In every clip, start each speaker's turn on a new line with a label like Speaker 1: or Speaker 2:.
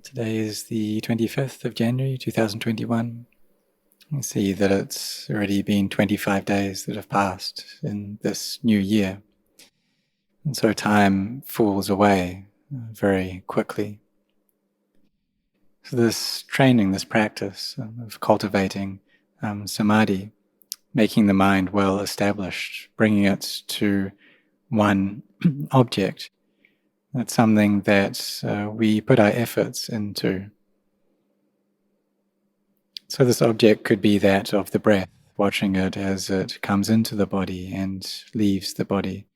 Speaker 1: Today is the 25th of January 2021. You see that it's already been 25 days that have passed in this new year. And so time falls away very quickly. So this training, this practice of cultivating samadhi, making the mind well established, bringing it to one object, that's something that we put our efforts into. So this object could be that of the breath, watching it as it comes into the body and leaves the body,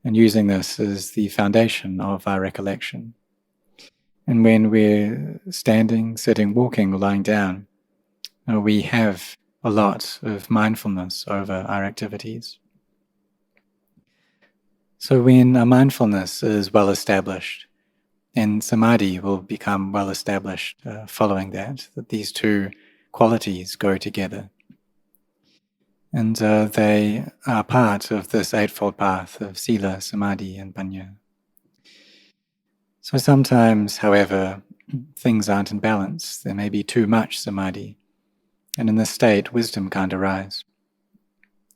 Speaker 1: and using this as the foundation of our recollection. And when we're standing, sitting, walking, or lying down, we have a lot of mindfulness over our activities. So when our mindfulness is well established, and samadhi will become well established following that these two qualities go together. And they are part of this eightfold path of sila, samadhi, and panya. So sometimes, however, things aren't in balance. There may be too much samadhi, and in this state, wisdom can't arise.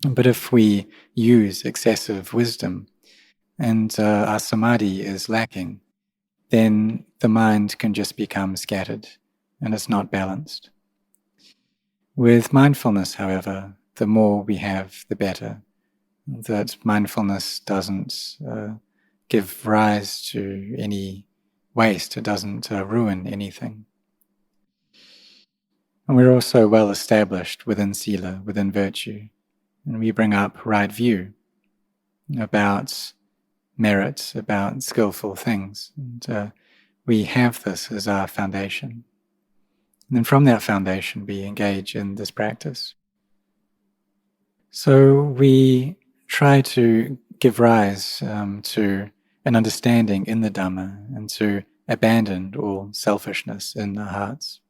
Speaker 1: But if we use excessive wisdom and our samadhi is lacking, then the mind can just become scattered and it's not balanced. With mindfulness, however, the more we have, the better. That mindfulness doesn't give rise to any waste, it doesn't ruin anything. And we're also well established within sila, within virtue, and we bring up right view about merit, about skillful things. And we have this as our foundation. And then from that foundation, we engage in this practice. So we try to give rise to an understanding in the Dhamma and to abandon all selfishness in our hearts.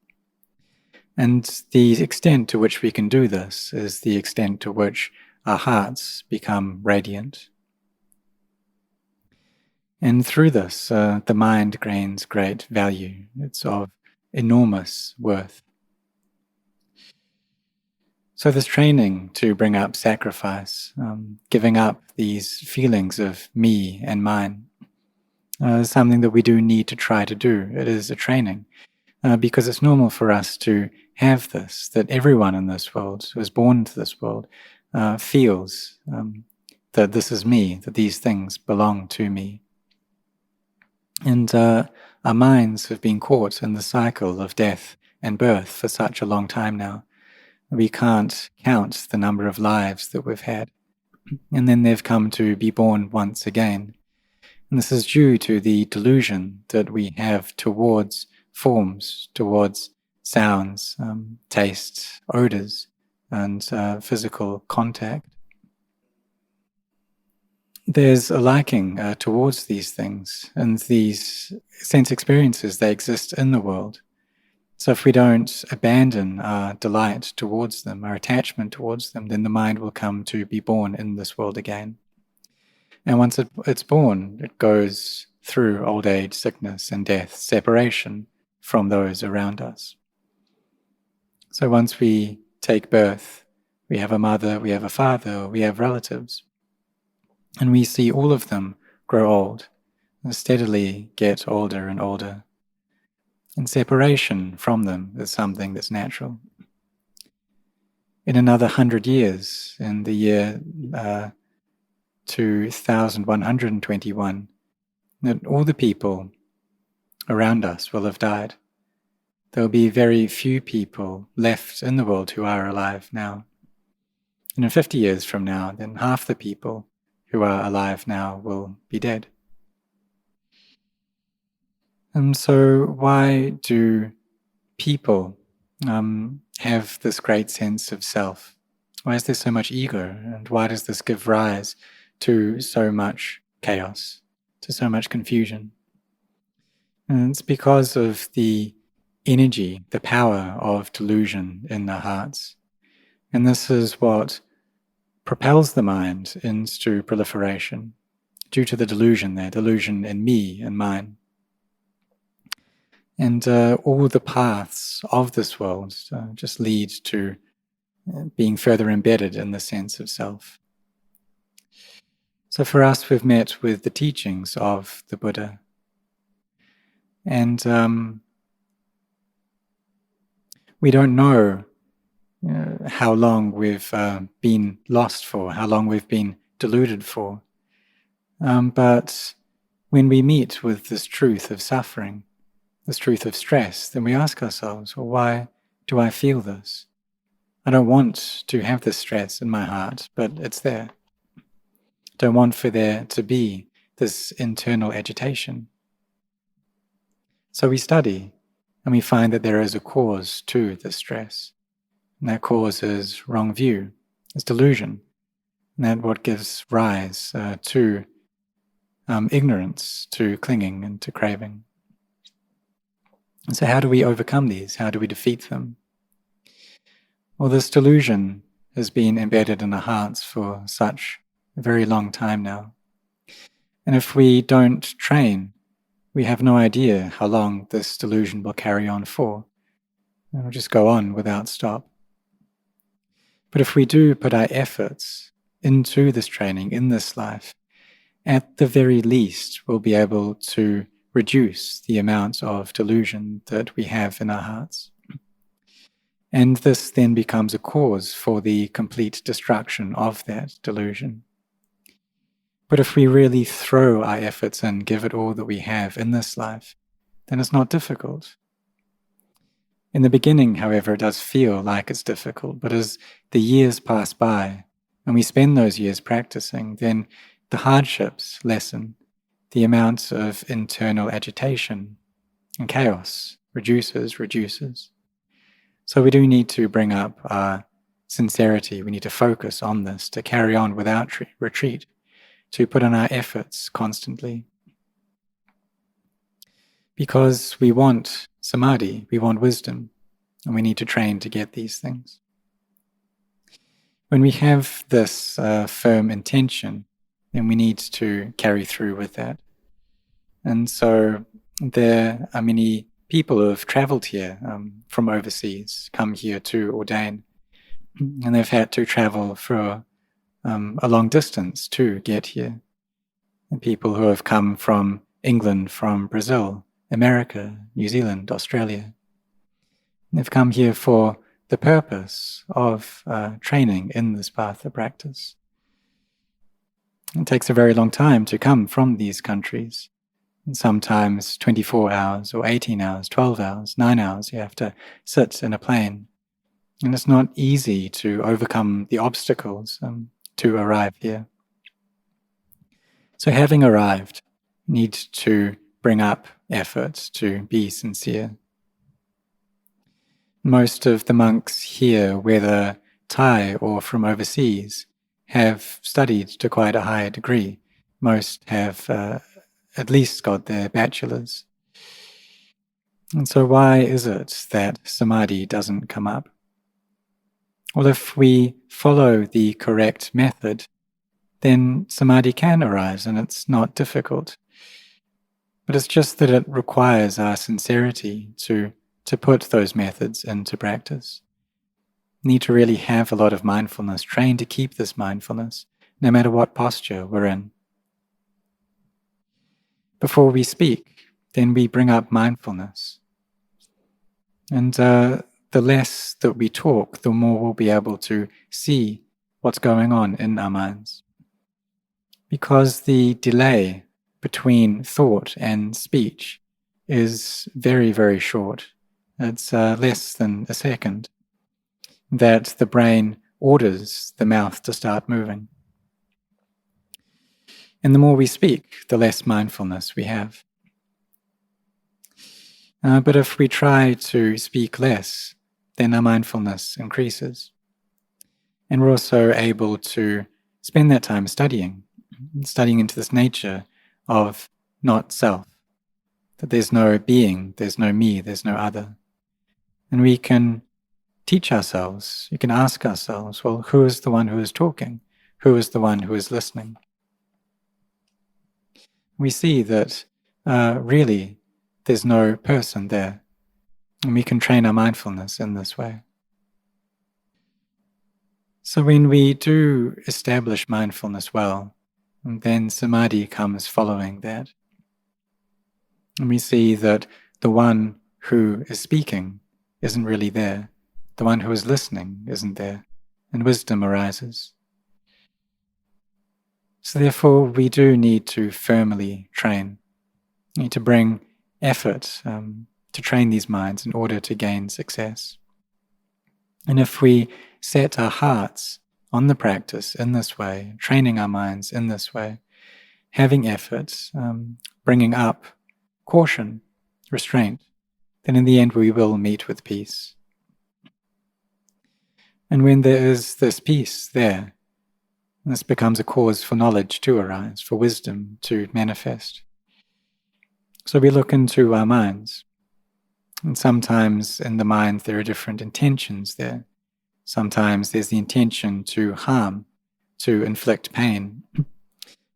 Speaker 1: And the extent to which we can do this is the extent to which our hearts become radiant. And through this, the mind gains great value. It's of enormous worth. So this training to bring up sacrifice, giving up these feelings of me and mine, is something that we do need to try to do. It is a training, because it's normal for us to have this, that everyone in this world who is born into this world feels that this is me, that these things belong to me. And our minds have been caught in the cycle of death and birth for such a long time now. We can't count the number of lives that we've had. And then they've come to be born once again. And this is due to the delusion that we have towards forms, towards sounds, tastes, odors, and physical contact. There's a liking towards these things, and these sense experiences, they exist in the world. So if we don't abandon our delight towards them, our attachment towards them, then the mind will come to be born in this world again. And once it's born, it goes through old age, sickness, and death, separation from those around us. So once we take birth, we have a mother, we have a father, we have relatives. And we see all of them grow old, and steadily get older and older. And separation from them is something that's natural. In another 100 years, in the year 2121, that all the people around us will have died. There will be very few people left in the world who are alive now. And in 50 years from now, then half the people who are alive now will be dead. And so why do people have this great sense of self? Why is there so much ego? And why does this give rise to so much chaos, to so much confusion? And it's because of the energy, the power of delusion in the hearts. And this is what propels the mind into proliferation, due to the delusion there, delusion in me and mine. And all the paths of this world just lead to being further embedded in the sense of self. So for us, we've met with the teachings of the Buddha. And we don't know how long we've been lost for, how long we've been deluded for. But when we meet with this truth of suffering, this truth of stress, then we ask ourselves, well, why do I feel this? I don't want to have this stress in my heart, but it's there. I don't want for there to be this internal agitation. So we study, and we find that there is a cause to the stress. And that cause is wrong view, is delusion. And that what gives rise to ignorance, to clinging and to craving. And so how do we overcome these? How do we defeat them? Well, this delusion has been embedded in our hearts for such a very long time now. And if we don't train, we have no idea how long this delusion will carry on for. It will just go on without stop. But if we do put our efforts into this training, in this life, at the very least, we'll be able to reduce the amount of delusion that we have in our hearts. And this then becomes a cause for the complete destruction of that delusion. But if we really throw our efforts and give it all that we have in this life, then it's not difficult. In the beginning, however, it does feel like it's difficult, but as the years pass by and we spend those years practicing, then the hardships lessen, the amount of internal agitation and chaos reduces. So we do need to bring up our sincerity. We need to focus on this, to carry on without retreat, to put in our efforts constantly. Because we want samadhi, we want wisdom, and we need to train to get these things. When we have this firm intention, then we need to carry through with that. And so there are many people who have traveled here from overseas, come here to ordain, and they've had to travel for a long distance to get here. And people who have come from England, from Brazil, America, New Zealand, Australia. And they've come here for the purpose of training in this path of practice. It takes a very long time to come from these countries. And sometimes 24 hours or 18 hours, 12 hours, 9 hours, you have to sit in a plane. And it's not easy to overcome the obstacles to arrive here. So having arrived, need to bring up efforts to be sincere. Most of the monks here, whether Thai or from overseas, have studied to quite a high degree. Most have at least got their bachelor's. And so why is it that samadhi doesn't come up? Well, if we follow the correct method, then samadhi can arise and it's not difficult. But it's just that it requires our sincerity to put those methods into practice. Need to really have a lot of mindfulness, train to keep this mindfulness, no matter what posture we're in. Before we speak, then we bring up mindfulness. And the less that we talk, the more we'll be able to see what's going on in our minds. Because the delay between thought and speech is very, very short. It's less than a second that the brain orders the mouth to start moving. And the more we speak, the less mindfulness we have. But if we try to speak less, then our mindfulness increases. And we're also able to spend that time studying into this nature of not self, that there's no being, there's no me, there's no other. And we can teach ourselves, you can ask ourselves, well, who is the one who is talking? Who is the one who is listening? We see that really there's no person there. And we can train our mindfulness in this way. So when we do establish mindfulness well, then samadhi comes following that. And we see that the one who is speaking isn't really there. The one who is listening isn't there. And wisdom arises. So therefore, we do need to firmly train. We need to bring effort to train these minds in order to gain success. And if we set our hearts on the practice in this way, training our minds in this way, having effort, bringing up caution, restraint, then in the end we will meet with peace. And when there is this peace there, this becomes a cause for knowledge to arise, for wisdom to manifest. So we look into our minds, and sometimes in the mind there are different intentions there. Sometimes there's the intention to harm, to inflict pain.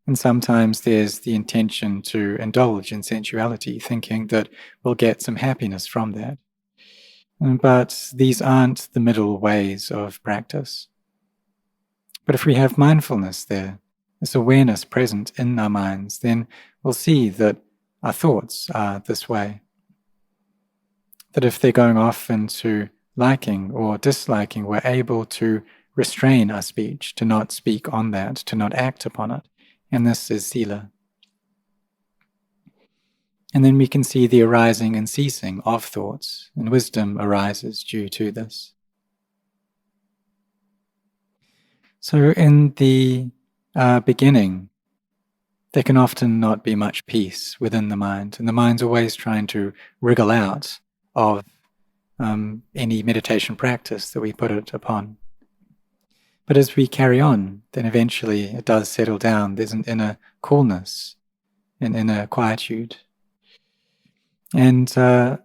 Speaker 1: And sometimes there's the intention to indulge in sensuality, thinking that we'll get some happiness from that. But these aren't the middle ways of practice. But if we have mindfulness there, this awareness present in our minds, then we'll see that our thoughts are this way. That if they're going off into liking or disliking, we're able to restrain our speech, to not speak on that, to not act upon it. And this is sila. And then we can see the arising and ceasing of thoughts, and wisdom arises due to this. So in the beginning, there can often not be much peace within the mind, and the mind's always trying to wriggle out of any meditation practice that we put it upon. But as we carry on, then eventually it does settle down. There's an inner coolness, an inner quietude. And the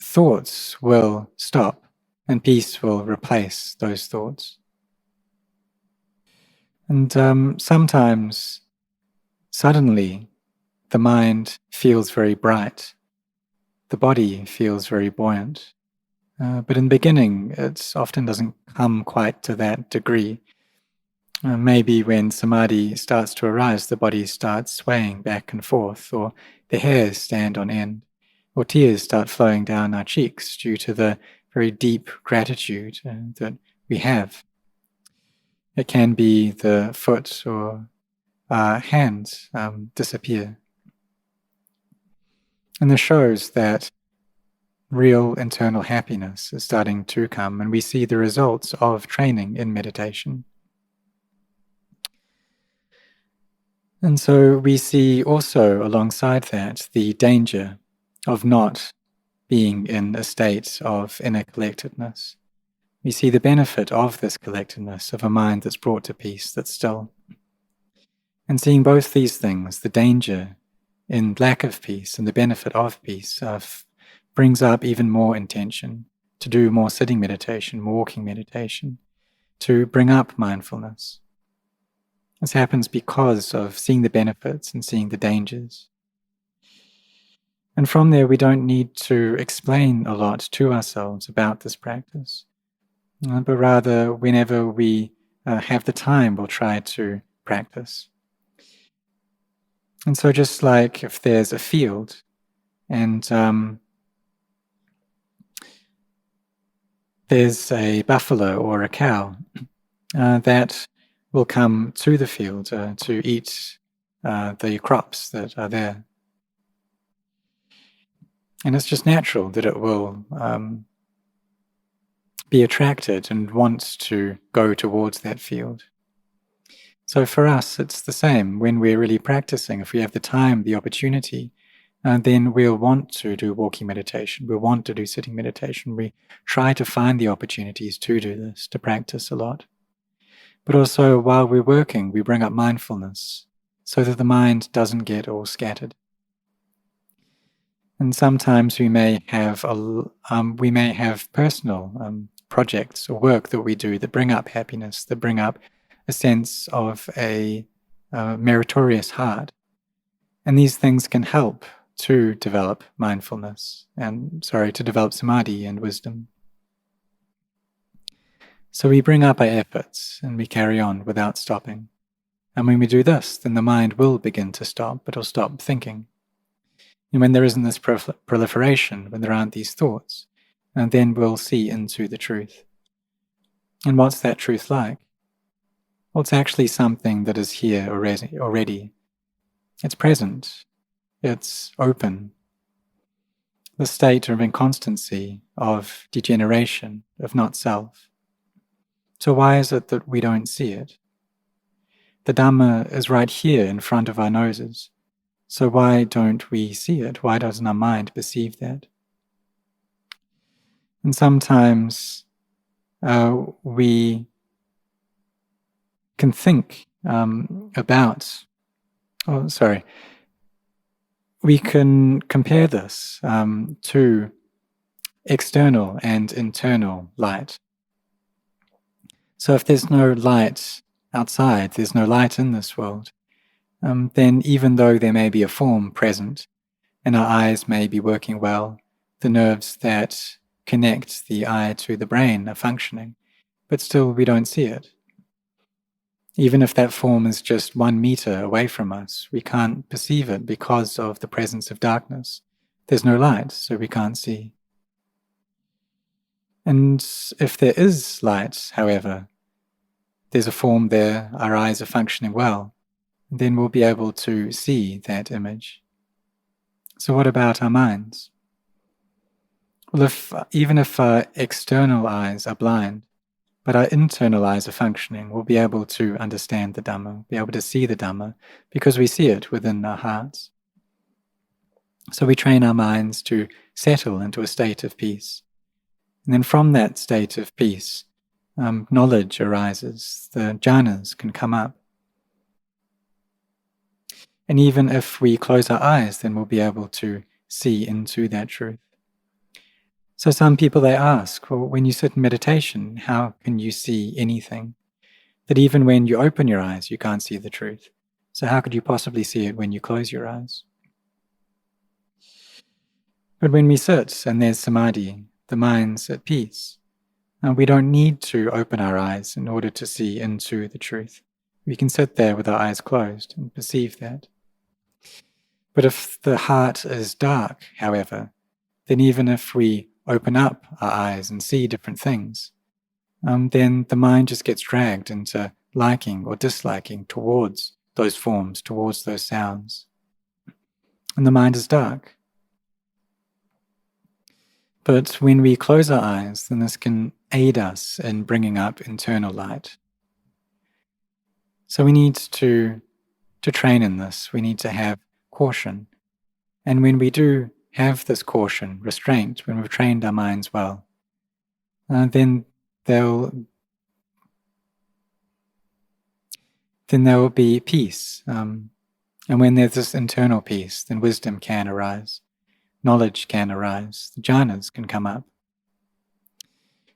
Speaker 1: thoughts will stop, and peace will replace those thoughts. And sometimes, suddenly, the mind feels very bright. The body feels very buoyant. But in the beginning, it often doesn't come quite to that degree. Maybe when samadhi starts to arise, the body starts swaying back and forth, or the hairs stand on end, or tears start flowing down our cheeks due to the very deep gratitude that we have. It can be the foot or hands disappear. And this shows that real internal happiness is starting to come, and we see the results of training in meditation. And so we see also alongside that the danger of not being in a state of inner collectedness. We see the benefit of this collectedness, of a mind that's brought to peace, that's still. And seeing both these things, the danger in lack of peace and the benefit of peace, brings up even more intention to do more sitting meditation, more walking meditation, to bring up mindfulness. This happens because of seeing the benefits and seeing the dangers. And from there, we don't need to explain a lot to ourselves about this practice, but rather, whenever we have the time, we'll try to practice. And so just like if there's a field, and there's a buffalo or a cow that will come to the field to eat the crops that are there. And it's just natural that it will be attracted and want to go towards that field. So for us, it's the same. When we're really practicing, if we have the time, the opportunity, then we'll want to do walking meditation. We'll want to do sitting meditation. We try to find the opportunities to do this, to practice a lot. But also, while we're working, we bring up mindfulness so that the mind doesn't get all scattered. And sometimes we may have personal projects or work that we do that bring up happiness, that bring up a sense of a meritorious heart. And these things can help to develop mindfulness to develop samadhi and wisdom. So we bring up our efforts and we carry on without stopping. And when we do this, then the mind will begin to stop. It'll stop thinking. And when there isn't this proliferation, when there aren't these thoughts, and then we'll see into the truth. And what's that truth like? Well, it's actually something that is here already. It's present. It's open. The state of inconstancy, of degeneration, of not self. So why is it that we don't see it? The Dhamma is right here in front of our noses. So why don't we see it? Why doesn't our mind perceive that? And sometimes we can think we can compare this to external and internal light. So if there's no light outside, there's no light in this world, then even though there may be a form present, and our eyes may be working well, the nerves that connect the eye to the brain are functioning, but still we don't see it. Even if that form is just 1 meter away from us, we can't perceive it because of the presence of darkness. There's no light, so we can't see. And if there is light, however, there's a form there, our eyes are functioning well, then we'll be able to see that image. So what about our minds? Well, even if our external eyes are blind, but our internal eyes are functioning, we'll be able to understand the Dhamma, be able to see the Dhamma, because we see it within our hearts. So we train our minds to settle into a state of peace. And then from that state of peace, knowledge arises, the jhanas can come up. And even if we close our eyes, then we'll be able to see into that truth. So some people, they ask, well, when you sit in meditation, how can you see anything? That even when you open your eyes, you can't see the truth. So how could you possibly see it when you close your eyes? But when we sit and there's samadhi, the mind's at peace, and we don't need to open our eyes in order to see into the truth. We can sit there with our eyes closed and perceive that. But if the heart is dark, however, then even if we open up our eyes and see different things, then the mind just gets dragged into liking or disliking towards those forms, towards those sounds. And the mind is dark. But when we close our eyes, then this can aid us in bringing up internal light. So we need to train in this. We need to have caution. And when we do have this caution, restraint, when we've trained our minds well, then there will be peace. And when there's this internal peace, then wisdom can arise, knowledge can arise, the jhanas can come up.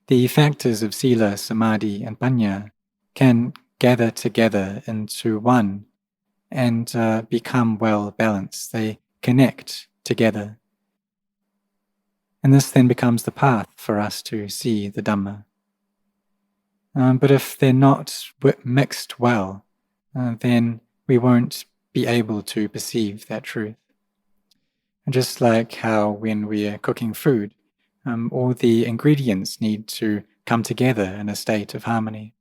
Speaker 1: The factors of sila, samadhi, and panya can gather together into one and become well balanced. They connect together. And this then becomes the path for us to see the Dhamma. But if they're not mixed well, then we won't be able to perceive that truth. And just like how when we are cooking food, all the ingredients need to come together in a state of harmony.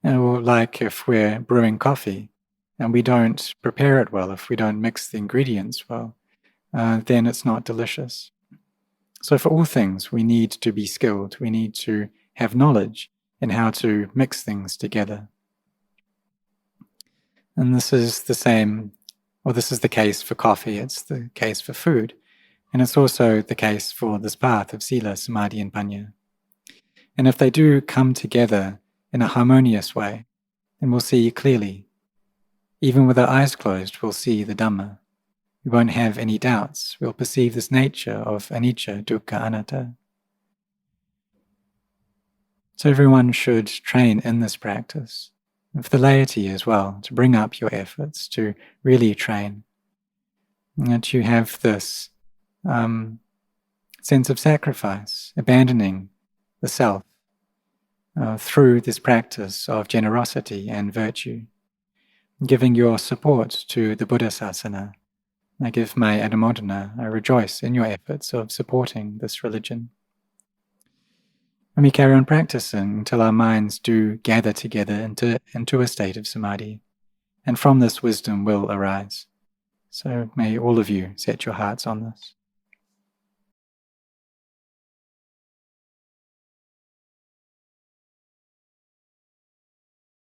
Speaker 1: Or like if we're brewing coffee and we don't prepare it well, if we don't mix the ingredients well, then it's not delicious. So for all things, we need to be skilled. We need to have knowledge in how to mix things together. And this is the same, or this is the case for coffee, it's the case for food. And it's also the case for this path of sila, samadhi, and panya. And if they do come together in a harmonious way, then we'll see clearly. Even with our eyes closed, we'll see the Dhamma. We won't have any doubts. We'll perceive this nature of anicca, dukkha, anatta. So everyone should train in this practice. And for the laity as well, to bring up your efforts, to really train. that you have this sense of sacrifice, abandoning the self through this practice of generosity and virtue, giving your support to the Buddha Sasana. I give my anumodana. I rejoice in your efforts of supporting this religion. And we carry on practicing until our minds do gather together into a state of samadhi. And from this wisdom will arise. So may all of you set your hearts on this.